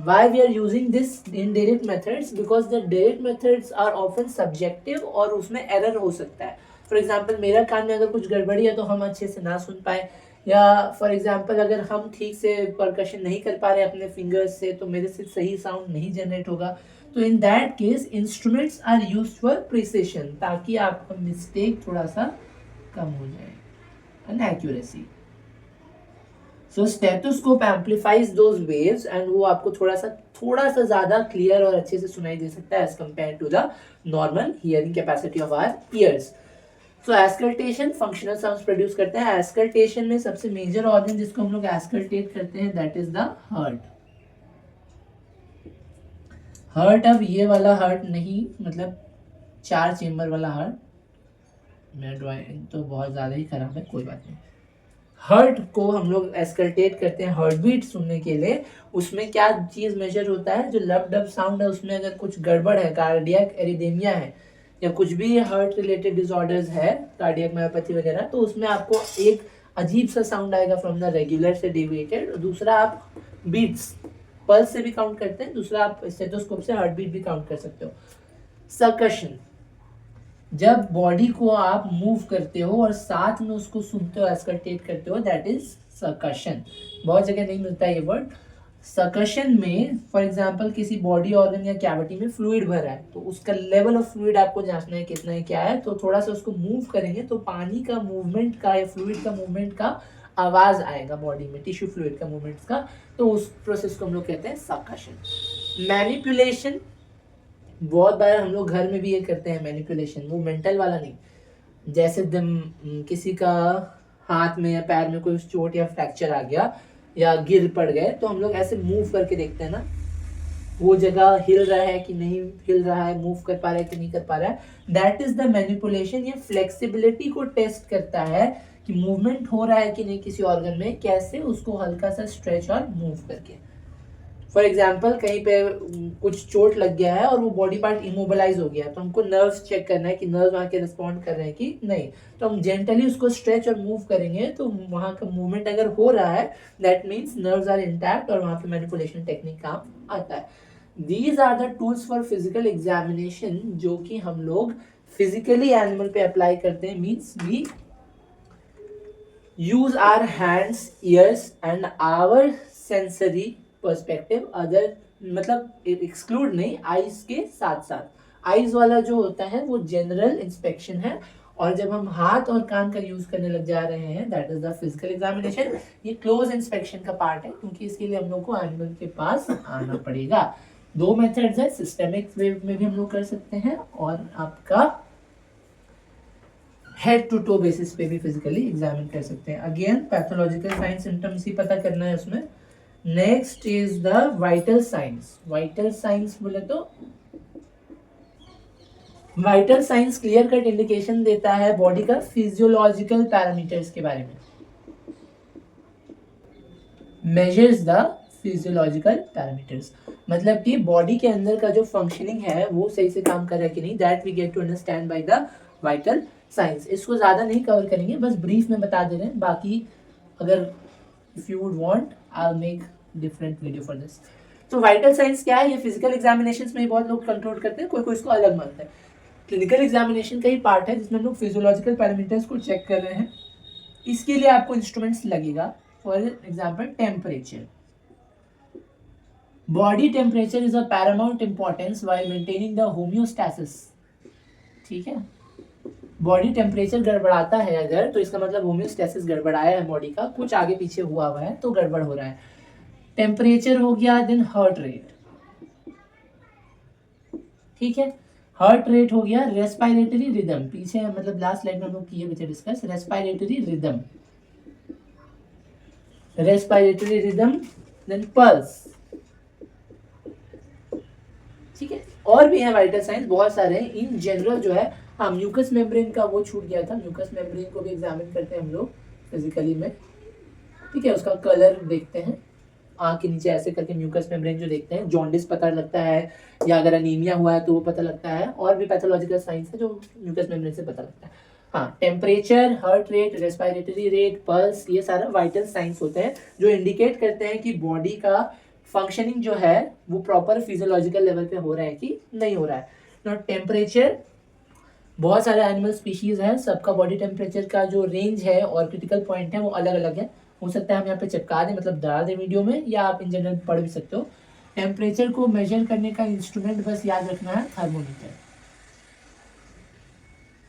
Why we are using this indirect methods, because the direct methods are often subjective और उसमें error हो सकता है। For example मेरा कान में अगर कुछ गड़बड़ी है तो हम अच्छे से ना सुन पाए, या फॉर एग्जाम्पल अगर हम ठीक से परकशन नहीं कर पा रहे अपने फिंगर्स से तो मेरे से सही साउंड नहीं जनरेट होगा। तो in that case instruments are used for precision, ताकि आपका मिस्टेक थोड़ा सा कम हो जाए, and accuracy. So stethoscope amplifies those waves and वो आपको थोड़ा सा ज़्यादा क्लियर और अच्छे से सुनाई दे सकता है as compared to the normal hearing capacity of our ears. So auscultation functional sounds produce करते हैं। auscultation में सबसे मेजर ऑर्गन जिसको हम लोग auscultate करते हैं that is the heart. Heart अब ये वाला हार्ट नहीं, मतलब 4 चेम्बर वाला हार्ट, मेरा ड्राइंग तो बहुत ज़्यादा ही खराब है, कोई बात नहीं। हार्ट को हम लोग एस्कल्टेट करते हैं हार्ट बीट सुनने के लिए। उसमें क्या चीज़ मेजर होता है, जो लब डब साउंड है उसमें अगर कुछ गड़बड़ है, कार्डियक एरिदेमिया है या कुछ भी हार्ट रिलेटेड डिसऑर्डर्स है, कार्डियक मायोपैथी वगैरह, तो उसमें आपको एक अजीब सा साउंड आएगा फ्रॉम द रेगुलर से डेविएटेड। और दूसरा आप बीट्स पल्स से भी काउंट करते हैं, दूसरा आप स्टेथोस्कोप से हार्ट बीट भी काउंट कर सकते हो। सकशन, जब बॉडी को आप मूव करते हो और साथ में उसको सुनते हो, एस्कल्टेट करते हो, दैट इज सकशन। बहुत जगह नहीं मिलता ये वर्ड। सकशन में फॉर एग्जांपल किसी बॉडी ऑर्गन या कैविटी में फ्लूइड भरा है तो उसका लेवल ऑफ फ्लूइड आपको जांचना है कितना है क्या है, तो थोड़ा सा उसको मूव करेंगे तो पानी का मूवमेंट का या फ्लूइड का मूवमेंट का आवाज आएगा बॉडी में, टिश्यू फ्लूइड का मूवमेंट्स का, तो उस प्रोसेस को हम लोग कहते हैं सकशन। मैनिपुलेशन, बहुत बार हम लोग घर में भी ये करते हैं मैनिपुलेशन, वो मेंटल वाला नहीं। जैसे किसी का हाथ में या पैर में कोई चोट या फ्रैक्चर आ गया या गिर पड़ गए, तो हम लोग ऐसे मूव करके देखते हैं ना, वो जगह हिल रहा है कि नहीं हिल रहा है, मूव कर पा रहा है कि नहीं कर पा रहा है। That is the manipulation. ये फ्लेक्सिबिलिटी को टेस्ट करता है कि मूवमेंट हो रहा है कि नहीं किसी ऑर्गन में, कैसे उसको हल्का सा स्ट्रेच और मूव करके। फॉर एग्जाम्पल कहीं पे कुछ चोट लग गया है और वो बॉडी पार्ट इमोबलाइज हो गया है, तो हमको नर्व्स चेक करना है कि नर्व्स वहाँ के रिस्पॉन्ड कर रहे हैं कि नहीं। तो हम जेंटली उसको स्ट्रेच और मूव करेंगे, तो वहाँ का मूवमेंट अगर हो रहा है, that means nerves are intact और वहाँ पे मैनिपुलेशन टेक्निक काम आता है। These are the tools for physical examination जो कि हम लोग फिजिकली एनिमल पे अप्लाई करते हैं। Means we use our hands, ears and our sensory perspective. Other मतलब एक्सक्लूड नहीं, आईज के साथ साथ। आईज वाला जो होता है वो जनरल इंस्पेक्शन है, और जब हम हाथ और कान का यूज करने लग जा रहे हैं, that is the physical examination. ये क्लोज इंस्पेक्शन का पार्ट है, क्योंकि इसके लिए हम लोग को एनिमल के पास आना पड़ेगा। दो मेथड्स है, सिस्टेमिक वे में भी हम लोग कर सकते हैं, और आपका हेड टू टो बेसिस पे भी फिजिकली एग्जामिन कर सकते हैं। अगेन पैथोलॉजिकल साइन सिम्टम्स ही पता करना है उसमें। Next is the vital science. Vital science बोले तो vital science clear cut indication देता है बॉडी का फिजियोलॉजिकल पैरामीटर्स के बारे में। मेजर्स द फिजियोलॉजिकल पैरामीटर्स, मतलब कि बॉडी के अंदर का जो फंक्शनिंग है वो सही से काम कर रहा है कि नहीं, that we get to understand by the vital science. इसको ज्यादा नहीं कवर करेंगे, बस ब्रीफ में बता दे रहे हैं। बाकी अगर if you would want I will make different video for this. तो वाइटल साइंस क्या है, ये फिजिकल एग्जामिनेशंस में बहुत लोग कंट्रोल करते हैं, कोई कोई इसको अलग मानता है। क्लिनिकल एग्जामिनेशन का ही पार्ट है जिसमें हम लोग फिजियोलॉजिकल पैरामीटर्स को चेक कर रहे हैं। इसके लिए आपको इंस्ट्रूमेंट्स लगेगा। For example temperature. Body temperature is a Paramount importance while maintaining the homeostasis. ठीक है, बॉडी टेम्परेचर गड़बड़ाता है अगर, तो इसका मतलब होम्योस्टैसिस गड़बड़ाया है बॉडी का, कुछ आगे पीछे हुआ है तो गड़बड़ हो रहा है। टेम्परेचर हो गया, देन हार्ट रेट। ठीक है, हार्ट रेट हो गया, रेस्पिरेटरी रिदम, पीछे मतलब लास्ट लाइन में हम लोग किए बच्चे discuss, respiratory rhythm, respiratory rhythm, then pulse. ठीक है, और भी है वाइटल साइंस बहुत सारे हैं। इन जनरल जो है, हाँ म्यूकस मेम्ब्रेन का वो छूट गया था, म्यूकस मेम्ब्रेन को भी एग्जामिन करते हैं हम लोग फिजिकली में। ठीक है, उसका कलर देखते हैं, आँख के नीचे ऐसे करके म्यूकस मेम्ब्रेन जो देखते हैं, जॉन्डिस पता लगता है, या अगर अनीमिया हुआ है तो वो पता लगता है। और भी पैथोलॉजिकल साइंस है जो म्यूकस मेम्ब्रेन से पता लगता है। हाँ, temperature, heart rate, respiratory rate, pulse, ये सारा वाइटल साइंस होते हैं जो इंडिकेट करते हैं कि बॉडी का फंक्शनिंग जो है वो प्रॉपर फिजियोलॉजिकल लेवल पे हो रहा है कि नहीं हो रहा है। नॉट टेम्परेचर, बहुत सारे एनिमल स्पीशीज हैं, सबका बॉडी टेम्परेचर का जो रेंज है और क्रिटिकल पॉइंट है वो अलग अलग है। हो सकता है हम यहाँ पे चिपका दें, मतलब डाल दें वीडियो में, या आप इन जनरल पढ़ भी सकते हो। टेम्परेचर को मेजर करने का इंस्ट्रूमेंट बस याद रखना है, थर्मोमीटर।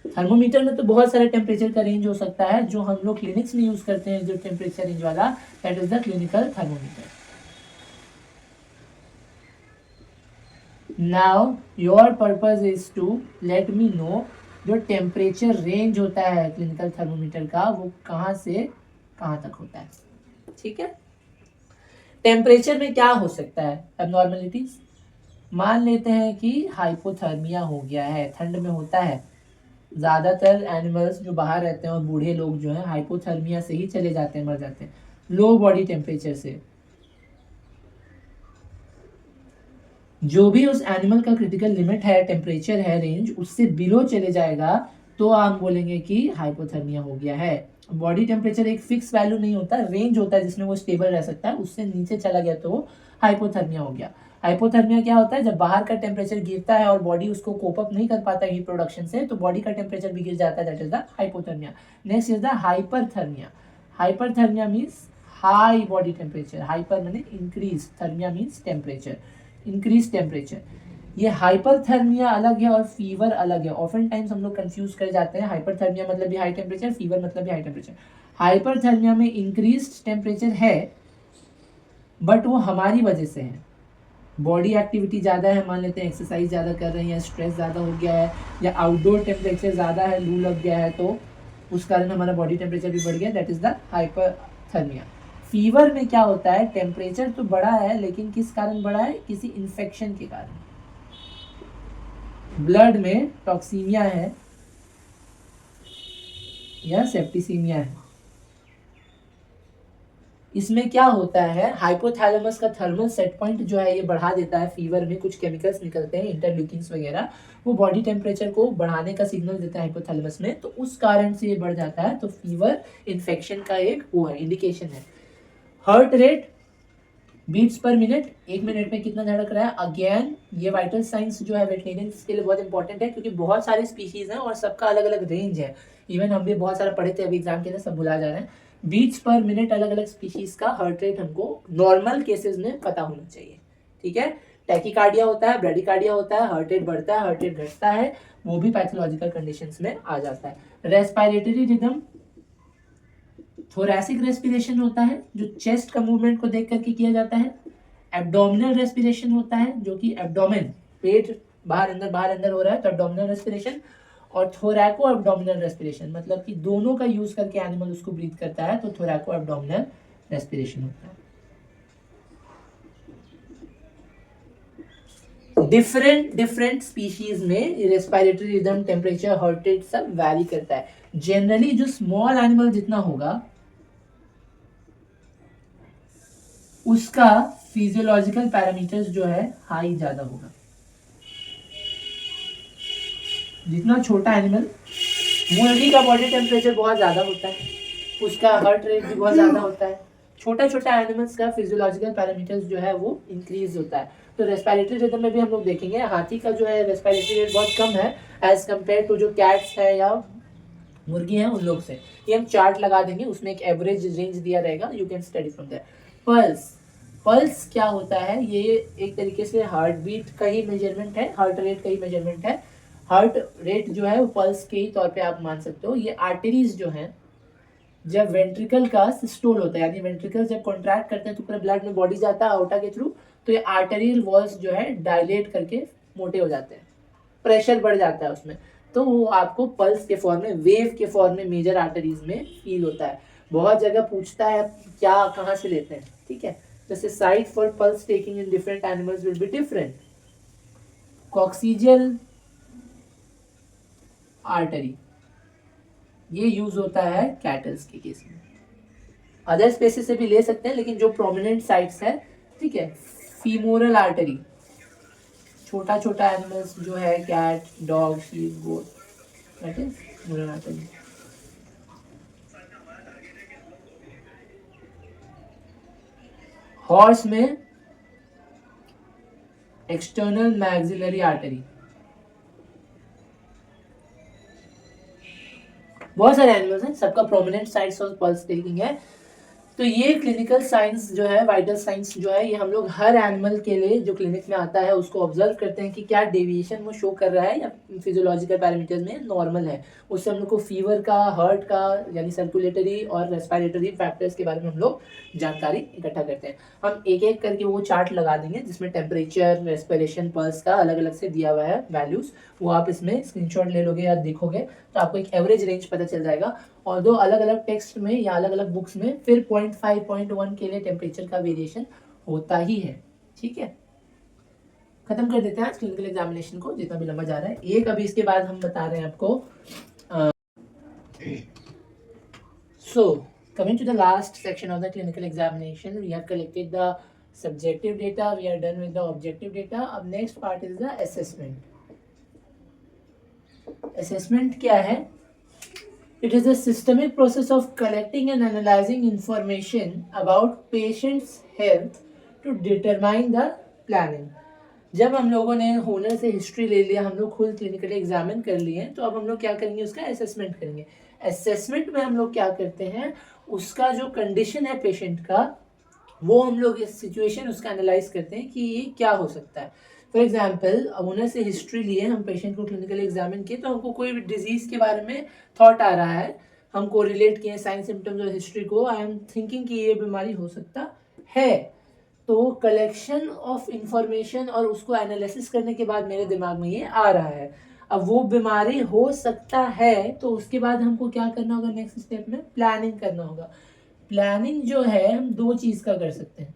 थर्मोमीटर में तो बहुत सारे टेम्परेचर का रेंज हो सकता है, जो हम लोग क्लिनिक्स में यूज करते हैं जो टेम्परेचर रेंज वाला, that is the clinical thermometer. Now your purpose is to let me know जो टेम्परेचर रेंज होता है क्लिनिकल थर्मोमीटर का वो कहाँ से कहाँ तक होता है। ठीक है, टेम्परेचर में क्या हो सकता है एबनॉर्मलिटीज। मान लेते हैं कि हाइपोथर्मिया हो गया है, ठंड में होता है। ज़्यादातर एनिमल्स जो बाहर रहते हैं और बूढ़े लोग जो हैं हाइपोथर्मिया से ही चले जाते हैं, मर जाते हैं लो बॉडी टेम्परेचर से। जो भी उस एनिमल का क्रिटिकल लिमिट है, टेम्परेचर है, रेंज, उससे बिलो चले जाएगा तो आप बोलेंगे कि हाइपोथर्मिया हो गया है। बॉडी टेम्परेचर एक फिक्स वैल्यू नहीं होता, रेंज होता है जिसमें वो स्टेबल रह सकता है, उससे नीचे चला गया तो हाइपोथर्मिया हो गया। हाइपोथर्मिया क्या होता है, जब बाहर का टेम्परेचर गिरता है और बॉडी उसको कोप अप नहीं कर पाता हीट प्रोडक्शन से, तो बॉडी का टेम्परेचर भी गिर जाता है, that is the hypothermia. Next is the hyperthermia. Hyperthermia means high body temperature, hyper माने increase, thermia means temperature, increase temperature. ये हाइपरथर्मिया अलग है और फीवर अलग है। ऑफन टाइम्स हम लोग कंफ्यूज कर जाते हैं, हाइपरथर्मिया मतलब भी हाई टेम्परेचर, फीवर मतलब भी हाई टेम्परेचर। हाइपरथर्मिया में इंक्रीज टेम्परेचर है, बट वो हमारी वजह से है। बॉडी एक्टिविटी ज़्यादा है, मान लेते हैं एक्सरसाइज ज़्यादा कर रहे हैं या स्ट्रेस ज़्यादा हो गया है या आउटडोर टेम्परेचर ज़्यादा है, लू लग गया है, तो उस कारण हमारा बॉडी टेम्परेचर भी बढ़ गया, that is the hyperthermia. Fever में क्या होता है, टेम्परेचर तो बढ़ा है लेकिन किस कारण बढ़ा है, किसी इन्फेक्शन के कारण, ब्लड में टॉक्सीमिया है या सेप्टिसीमिया है। इसमें क्या होता है, हाइपोथैलेमस का थर्मल सेट पॉइंट जो है ये बढ़ा देता है, फीवर में कुछ केमिकल्स निकलते हैं इंटरल्यूकिन्स वगैरह, वो बॉडी टेम्परेचर को बढ़ाने का सिग्नल देता है हाइपोथैलेमस में, तो उस कारण से ये बढ़ जाता है, तो फीवर इन्फेक्शन का एक वो है, इंडिकेशन है। Heart rate beats per minute, 1 minute में कितना धड़क रहा है, अगेन ये वाइटल साइंस जो है वेटरनरियंस के लिए बहुत इंपॉर्टेंट है, क्योंकि बहुत सारे स्पीशीज हैं और सबका अलग अलग रेंज है, इवन हम भी बहुत सारा पढ़े थे, अभी एग्जाम के लिए सब भुला जा रहे हैं। बीट्स पर मिनट अलग अलग स्पीशीज का हार्ट रेट हमको नॉर्मल केसेस में पता होना चाहिए, ठीक है। टैकीकार्डिया होता है, ब्रेडिकार्डिया होता है, हार्ट रेट बढ़ता है, हार्ट रेट घटता है, वो भी पैथोलॉजिकल कंडीशंस में आ जाता है। रेस्पिरेटरी रिदम, थोरैसिक रेस्पिरेशन होता है जो चेस्ट का मूवमेंट को देख करके किया जाता है। एब्डोमिनल रेस्पिरेशन होता है जो कि एब्डोमेन, पेट बाहर अंदर हो रहा है, तो एब्डोमिनल रेस्पिरेशन। और थोरैको एब्डोमिनल रेस्पिरेशन, मतलब कि दोनों का यूज करके एनिमल उसको ब्रीथ करता है, तो थोरैको एब्डोमिनल रेस्पिरेशन होता है। डिफरेंट स्पीशीज में respiratory rhythm, temperature, heart rate सब वैरी करता है। जनरली जो स्मॉल एनिमल जितना होगा उसका फिजियोलॉजिकल पैरामीटर्स जो है हाई ज्यादा होगा। जितना छोटा एनिमल, मुर्गी का बॉडी टेम्परेचर बहुत ज्यादा होता है, उसका हार्ट रेट भी बहुत ज्यादा होता है। छोटा छोटा एनिमल्स का फिजियोलॉजिकल पैरामीटर्स जो है वो इंक्रीज होता है। तो रेस्पिरेटरी रिदम में भी हम लोग देखेंगे, हाथी का जो है रेस्पिरेटरी रेट बहुत कम है एज कम्पेयर टू जो कैट्स है या मुर्गी है उन लोग से। ये हम चार्ट लगा देंगे, उसमें एक एवरेज रेंज दिया रहेगा, you can study from that. Pulse, pulse क्या होता है, ये एक तरीके से हार्ट बीट का ही मेजरमेंट है, हार्ट रेट का ही मेजरमेंट है। हार्ट रेट जो है वो पल्स के ही तौर पे आप मान सकते हो। ये आर्टरीज जो हैं, जब वेंट्रिकल का सिस्टोल होता है, यानी वेंट्रिकल जब कॉन्ट्रैक्ट करते हैं तो पूरा ब्लड में बॉडी जाता है आउटा के थ्रू, तो ये आर्टेरियल वॉल्स जो है डायलेट करके मोटे हो जाते हैं, प्रेशर बढ़ जाता है उसमें, तो वो आपको पल्स के फॉर्म में, वेव के फॉर्म में मेजर आर्टरीज में फील होता है। बहुत जगह पूछता है क्या कहाँ से लेते हैं, ठीक है। जैसे site for pulse taking in different animals will be different. Coccygeal artery ये यूज होता है कैटल्स के केस में, अदर स्पेसिस से भी ले सकते हैं लेकिन जो प्रोमिनेंट साइट्स है, ठीक है। फीमोरल आर्टरी, छोटा छोटा एनिमल्स जो है, cat, dog, sheep, goat, that is femoral artery. Horse में एक्सटर्नल मैक्सिलरी आर्टरी, बहुत सारे एनिमल्स हैं, सबका prominent sites of pulse taking है। तो ये क्लिनिकल साइंस जो है, वाइटल साइंस जो है, ये हम लोग हर एनिमल के लिए जो क्लिनिक में आता है उसको ऑब्जर्व करते हैं कि क्या डेविएशन वो शो कर रहा है या फिजियोलॉजिकल पैरामीटर्स में नॉर्मल है। उससे हम लोग को फीवर का, हार्ट का, यानी सर्कुलेटरी और रेस्पिरेटरी फैक्टर्स के बारे में हम लोग जानकारी इकट्ठा करते हैं। हम एक एक करके वो चार्ट लगा देंगे जिसमें टेम्परेचर, रेस्पिरेशन, पल्स का अलग अलग से दिया हुआ है वैल्यूज, वो आप इसमें स्क्रीनशॉट ले लोगे या देखोगे तो आपको एक एवरेज रेंज पता चल जाएगा। और दो अलग अलग टेक्स्ट में या अलग अलग बुक्स में फिर 0.5, 0.1 के लिए टेम्परेचर का वेरिएशन होता ही है, ठीक है। खत्म कर देते हैं आज क्लिनिकल एग्जामिनेशन को, जितना भी लंबा जा रहा है। एक अभी इसके बाद हम बता रहे हैं आपको। So coming to the last section of the clinical examination, we have collected the subjective data, we are done with the objective data. अब next part is the assessment. Assessment क्या है? It is a systemic process of collecting and analyzing information about patient's health to determine the planning. जब हम लोगों ने honour से history ले लिया, हम लोग खुद क्लिनिकली एग्जामिन कर लिए, तो अब हम लोग क्या करेंगे, उसका असेसमेंट करेंगे। असेसमेंट में हम लोग क्या करते हैं, उसका जो कंडीशन है पेशेंट का, वो हम लोग इस सिचुएशन उसका एनालाइज करते हैं कि ये क्या हो सकता है। फॉर एग्जाम्पल, ओनर से हिस्ट्री लिए, हम पेशेंट को क्लिनिकली एग्जामिन किए, तो हमको कोई भी डिजीज के बारे में थॉट आ रहा है, हमको रिलेट किए साइन सिम्टम्स और हिस्ट्री को, आई एम थिंकिंग कि ये बीमारी हो सकता है, तो कलेक्शन ऑफ इंफॉर्मेशन और उसको एनालिसिस करने के बाद मेरे दिमाग में ये आ रहा है, अब वो बीमारी हो सकता है तो उसके बाद हमको क्या करना होगा, नेक्स्ट स्टेप में प्लानिंग करना होगा। प्लानिंग जो है हम दो चीज का कर सकते हैं,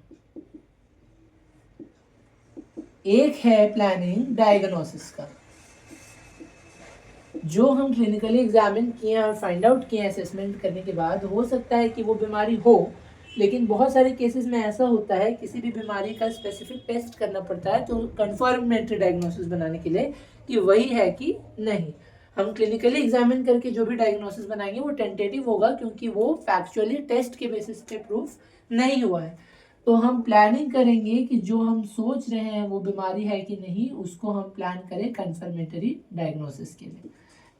एक है प्लानिंग डायग्नोसिस का, जो हम क्लिनिकली एग्जामिन किए और फाइंड आउट किए असेसमेंट करने के बाद हो सकता है कि वो बीमारी हो, लेकिन बहुत सारे केसेस में ऐसा होता है किसी भी बीमारी का स्पेसिफिक टेस्ट करना पड़ता है तो कंफर्मेटरी डायग्नोसिस बनाने के लिए कि वही है कि नहीं। हम क्लिनिकली एग्जामिन करके जो भी डायग्नोसिस बनाएंगे वो टेंटेटिव होगा क्योंकि वो फैक्चुअली टेस्ट के बेसिस पे प्रूफ नहीं हुआ है। तो हम प्लानिंग करेंगे कि जो हम सोच रहे हैं वो बीमारी है कि नहीं, उसको हम प्लान करें कंफर्मेटरी डायग्नोसिस के लिए।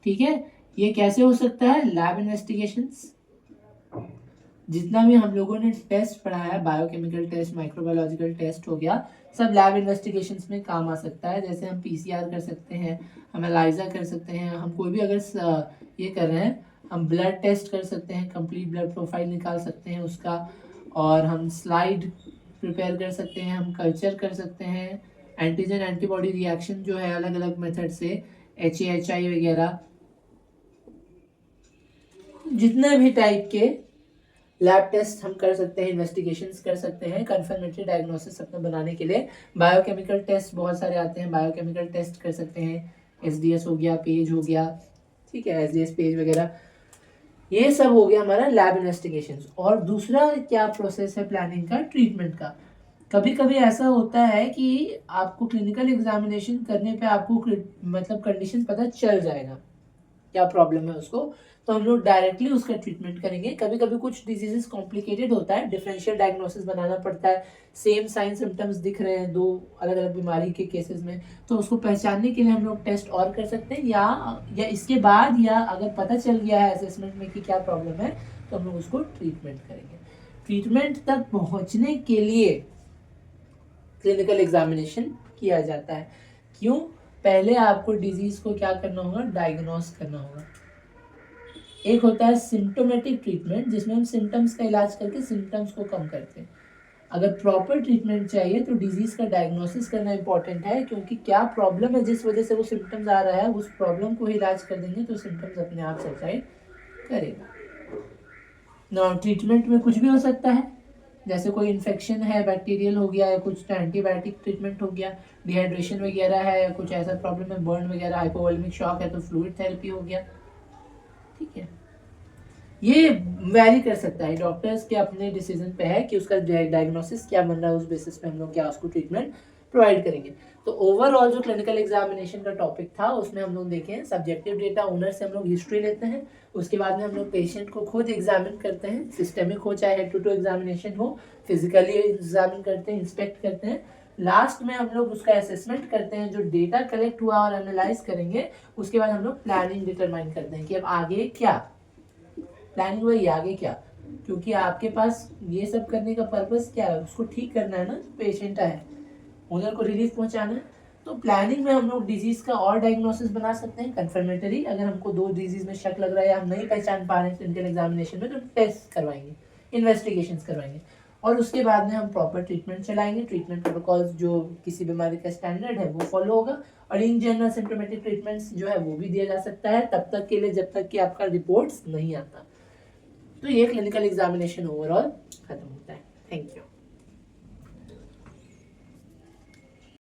ठीक है, ये कैसे हो सकता है, लैब इन्वेस्टिगेशंस, जितना भी हम लोगों ने टेस्ट पढ़ा है, बायोकेमिकल टेस्ट, माइक्रोबायोलॉजिकल टेस्ट हो गया, सब लैब इन्वेस्टिगेशंस में काम आ सकता है। जैसे हम पीसीआर कर सकते हैं, हम एलाइजा कर सकते हैं, हम कोई भी अगर ये कर रहे हैं, हम ब्लड टेस्ट कर सकते हैं, कंप्लीट ब्लड प्रोफाइल निकाल सकते हैं उसका, और हम स्लाइड प्रिपेयर कर सकते हैं, हम कल्चर कर सकते हैं, एंटीजन एंटीबॉडी रिएक्शन जो है अलग अलग मेथड से, HA/HI वगैरह, जितने भी टाइप के लैब टेस्ट हम कर सकते हैं, इन्वेस्टिगेशंस कर सकते हैं कंफर्मेटरी डायग्नोसिस अपना बनाने के लिए। बायोकेमिकल टेस्ट बहुत सारे आते हैं, बायोकेमिकल टेस्ट कर सकते हैं, SDS हो गया, पेज हो गया, ठीक है, SDS पेज वगैरह, ये सब हो गया हमारा लैब इन्वेस्टिगेशंस। और दूसरा क्या प्रोसेस है प्लानिंग का, ट्रीटमेंट का। कभी कभी ऐसा होता है कि आपको क्लिनिकल एग्जामिनेशन करने पे आपको मतलब कंडीशन पता चल जाएगा क्या प्रॉब्लम है उसको, तो हम लोग डायरेक्टली उसका ट्रीटमेंट करेंगे। कभी कभी कुछ डिजीजेस कॉम्प्लिकेटेड होता है, डिफरेंशियल डायग्नोसिस बनाना पड़ता है, सेम साइन सिम्टम्स दिख रहे हैं दो अलग अलग बीमारी के केसेस में, तो उसको पहचानने के लिए हम लोग टेस्ट और कर सकते हैं, या इसके बाद, या अगर पता चल गया है असेसमेंट में कि क्या प्रॉब्लम है तो हम लोग उसको ट्रीटमेंट करेंगे। ट्रीटमेंट तक पहुंचने के लिए क्लिनिकल एग्जामिनेशन किया जाता है। क्यों, पहले आपको डिजीज को क्या करना होगा, डायग्नोस करना होगा। एक होता है सिम्टोमेटिक ट्रीटमेंट, जिसमें हम सिम्टम्स का इलाज करके सिम्टम्स को कम करते हैं। अगर प्रॉपर ट्रीटमेंट चाहिए तो डिजीज का डायग्नोसिस करना इंपॉर्टेंट है, क्योंकि क्या प्रॉब्लम है जिस वजह से वो सिम्टम्स आ रहा है, उस प्रॉब्लम को ही इलाज कर देंगे तो सिम्टम्स अपने आप सबसाइड करेगा। ना ट्रीटमेंट में कुछ भी हो सकता है, जैसे कोई इन्फेक्शन है, बैक्टीरियल हो गया, या कुछ एंटीबायोटिक ट्रीटमेंट हो गया, डिहाइड्रेशन वगैरह है, कुछ ऐसा प्रॉब्लम है, बर्न वगैरह, हाइपोवोलेमिक शॉक है तो फ्लूइड थेरेपी हो गया। ठीक है, ये वैरी कर सकता है, डॉक्टर्स के अपने डिसीजन पे है कि उसका डायग्नोसिस क्या बन रहा है, उस बेसिस पे हम लोग क्या उसको ट्रीटमेंट प्रोवाइड करेंगे। तो ओवरऑल जो क्लिनिकल एग्जामिनेशन का टॉपिक था उसमें हम लोग देखें सब्जेक्टिव डेटा, ओनर से हम लोग हिस्ट्री लेते हैं, उसके बाद में हम लोग पेशेंट को खुद एग्जामिन करते हैं, सिस्टेमिक हो चाहे हेड टू टू एग्जामिनेशन हो, फिजिकली एग्जामिन करते हैं, इंस्पेक्ट करते हैं, लास्ट में हम लोग उसका असेसमेंट करते हैं, जो डेटा कलेक्ट हुआ और एनालाइज करेंगे उसके बाद हम लोग प्लानिंग डिटरमाइन करते हैं कि अब आगे क्या प्लानिंग हुई, आगे क्या, क्योंकि आपके पास ये सब करने का पर्पस क्या है, उसको ठीक करना है ना, पेशेंट है, ओनर को रिलीफ पहुंचाना है। तो प्लानिंग में हम लोग डिजीज का और डायग्नोसिस बना सकते हैं कंफर्मेटरी, अगर हमको दो डिजीज में शक लग रहा है या हम नहीं पहचान पा रहे हैं क्लिनिकल एग्जामिनेशन में, तो टेस्ट करवाएंगे, इन्वेस्टिगेशंस करवाएंगे, और उसके बाद में हम प्रॉपर ट्रीटमेंट चलाएंगे। ट्रीटमेंट प्रोटोकॉल्स जो किसी बीमारी का स्टैंडर्ड है वो फॉलो होगा, और इन जनरल सिम्टोमेटिक ट्रीटमेंट्स जो है वो भी दिया जा सकता है तब तक के लिए जब तक कि आपका रिपोर्ट्स नहीं आता। तो ये क्लिनिकल एग्जामिनेशन ओवरऑल खत्म होता है। Thank you.